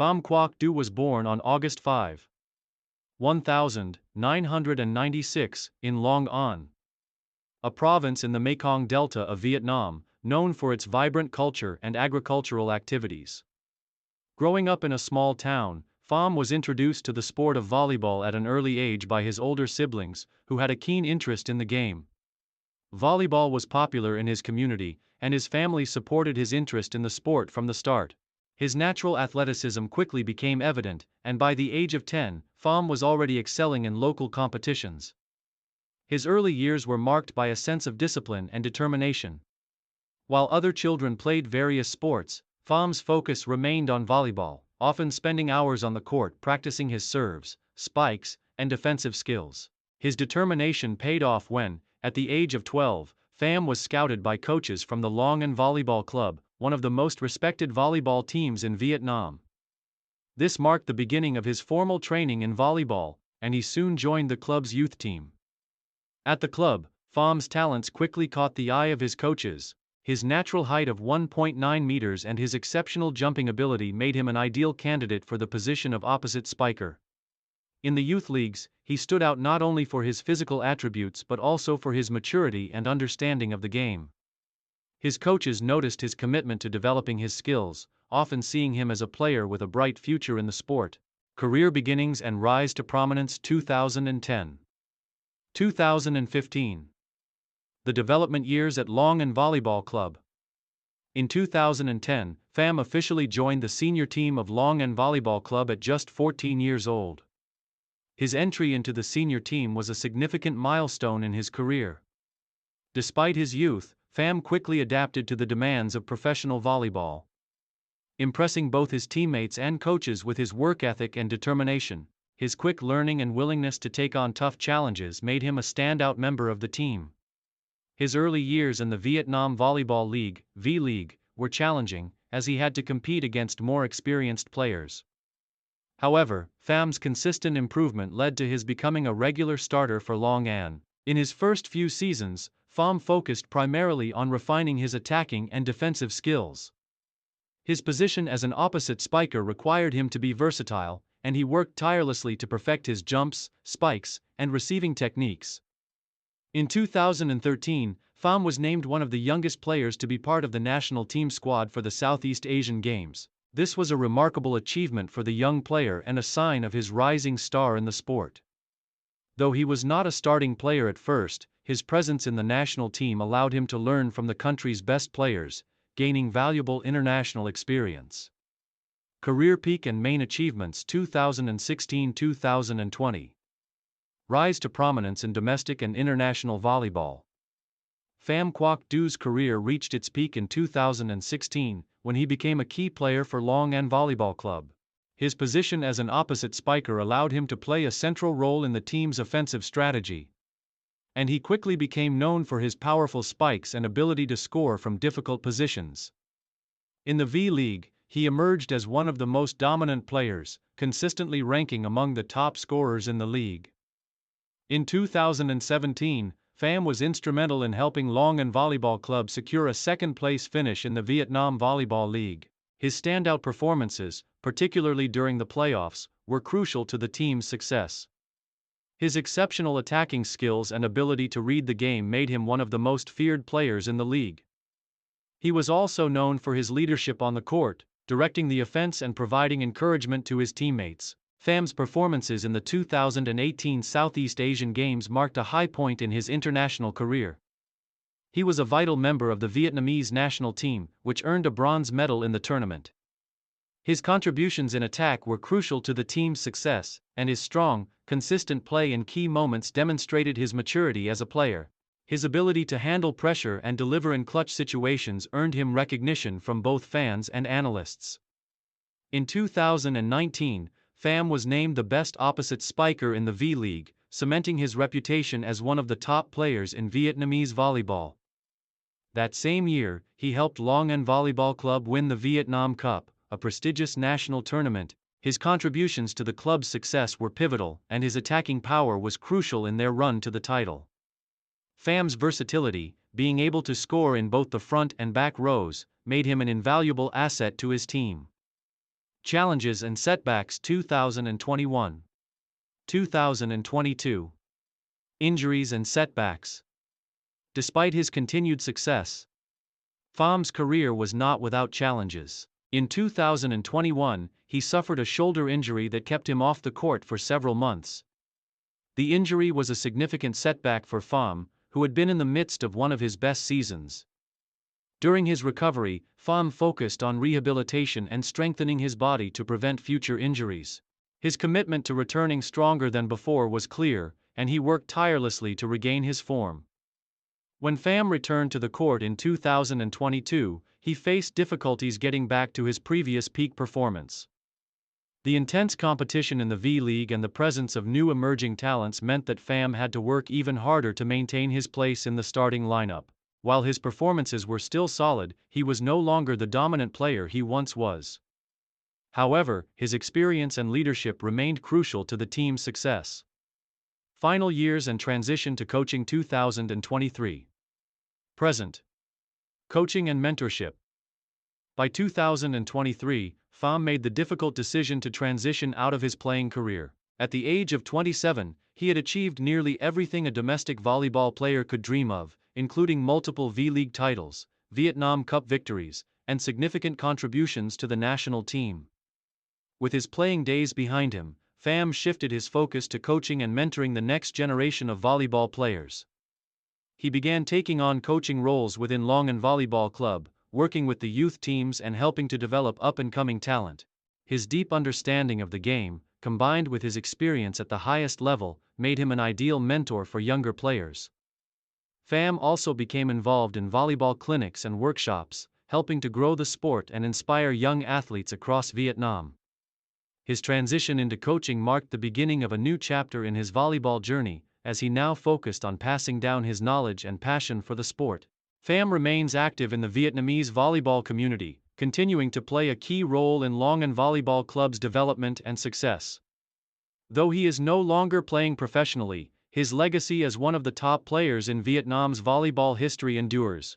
Phạm Quốc Dư was born on August 5, 1996, in Long An, a province in the Mekong Delta of Vietnam, known for its vibrant culture and agricultural activities. Growing up in a small town, Phạm was introduced to the sport of volleyball at an early age by his older siblings, who had a keen interest in the game. Volleyball was popular in his community, and his family supported his interest in the sport from the start. His natural athleticism quickly became evident, and by the age of 10, Phạm was already excelling in local competitions. His early years were marked by a sense of discipline and determination. While other children played various sports, Phams' focus remained on volleyball, often spending hours on the court practicing his serves, spikes, and defensive skills. His determination paid off when, at the age of 12, Pham was scouted by coaches from the Long An Volleyball Club, one of the most respected volleyball teams in Vietnam. This marked the beginning of his formal training in volleyball, and he soon joined the club's youth team. At the club, Phams' talents quickly caught the eye of his coaches. His natural height of 1.9 meters and his exceptional jumping ability made him an ideal candidate for the position of opposite spiker. In the youth leagues, he stood out not only for his physical attributes but also for his maturity and understanding of the game. His coaches noticed his commitment to developing his skills, often seeing him as a player with a bright future in the sport. Career beginnings and rise to prominence. 2010. 2015. The development years at Long An Volleyball Club. In 2010, Pham officially joined the senior team of Long An Volleyball Club at just 14 years old. His entry into the senior team was a significant milestone in his career. Despite his youth, Pham quickly adapted to the demands of professional volleyball, impressing both his teammates and coaches with his work ethic and determination. His quick learning and willingness to take on tough challenges made him a standout member of the team. His early years in the Vietnam Volleyball League (V-League) were challenging, as he had to compete against more experienced players. However, Pham's consistent improvement led to his becoming a regular starter for Long An. In his first few seasons, Pham focused primarily on refining his attacking and defensive skills. His position as an opposite spiker required him to be versatile, and he worked tirelessly to perfect his jumps, spikes, and receiving techniques. In 2013, Pham was named one of the youngest players to be part of the national team squad for the Southeast Asian Games. This was a remarkable achievement for the young player and a sign of his rising star in the sport. Though he was not a starting player at first, his presence in the national team allowed him to learn from the country's best players, gaining valuable international experience. Career peak and main achievements. 2016-2020. Rise to prominence in domestic and international volleyball. Pham Quốc Du's career reached its peak in 2016, when he became a key player for Long An Volleyball Club. His position as an opposite spiker allowed him to play a central role in the team's offensive strategy, and he quickly became known for his powerful spikes and ability to score from difficult positions. In the V-League, he emerged as one of the most dominant players, consistently ranking among the top scorers in the league. In 2017, Pham was instrumental in helping Long An Volleyball Club secure a second-place finish in the Vietnam Volleyball League. His standout performances, particularly during the playoffs, were crucial to the team's success. His exceptional attacking skills and ability to read the game made him one of the most feared players in the league. He was also known for his leadership on the court, directing the offense and providing encouragement to his teammates. Pham's performances in the 2018 Southeast Asian Games marked a high point in his international career. He was a vital member of the Vietnamese national team, which earned a bronze medal in the tournament. His contributions in attack were crucial to the team's success, and his strong, consistent play in key moments demonstrated his maturity as a player. His ability to handle pressure and deliver in clutch situations earned him recognition from both fans and analysts. In 2019, Pham was named the best opposite spiker in the V-League, cementing his reputation as one of the top players in Vietnamese volleyball. That same year, he helped Long An Volleyball Club win the Vietnam Cup, a prestigious national tournament. His contributions to the club's success were pivotal, and his attacking power was crucial in their run to the title. Pham's versatility, being able to score in both the front and back rows, made him an invaluable asset to his team. Challenges and setbacks 2021. 2022. Injuries and setbacks. Despite his continued success, Phам's career was not without challenges. In 2021, he suffered a shoulder injury that kept him off the court for several months. The injury was a significant setback for Pham, who had been in the midst of one of his best seasons. During his recovery, Pham focused on rehabilitation and strengthening his body to prevent future injuries. His commitment to returning stronger than before was clear, and he worked tirelessly to regain his form. When Pham returned to the court in 2022, he faced difficulties getting back to his previous peak performance. The intense competition in the V-League and the presence of new emerging talents meant that Pham had to work even harder to maintain his place in the starting lineup. While his performances were still solid, he was no longer the dominant player he once was. However, his experience and leadership remained crucial to the team's success. Final years and transition to coaching 2023. Present. Coaching and mentorship. By 2023, Pham made the difficult decision to transition out of his playing career. At the age of 27, he had achieved nearly everything a domestic volleyball player could dream of, including multiple V-League titles, Vietnam Cup victories, and significant contributions to the national team. With his playing days behind him, Pham shifted his focus to coaching and mentoring the next generation of volleyball players. He began taking on coaching roles within Longan Volleyball Club, working with the youth teams and helping to develop up-and-coming talent. His deep understanding of the game, combined with his experience at the highest level, made him an ideal mentor for younger players. Pham also became involved in volleyball clinics and workshops, helping to grow the sport and inspire young athletes across Vietnam. His transition into coaching marked the beginning of a new chapter in his volleyball journey, as he now focused on passing down his knowledge and passion for the sport. Pham remains active in the Vietnamese volleyball community, continuing to play a key role in Longan Volleyball Club's development and success. Though he is no longer playing professionally, his legacy as one of the top players in Vietnam's volleyball history endures.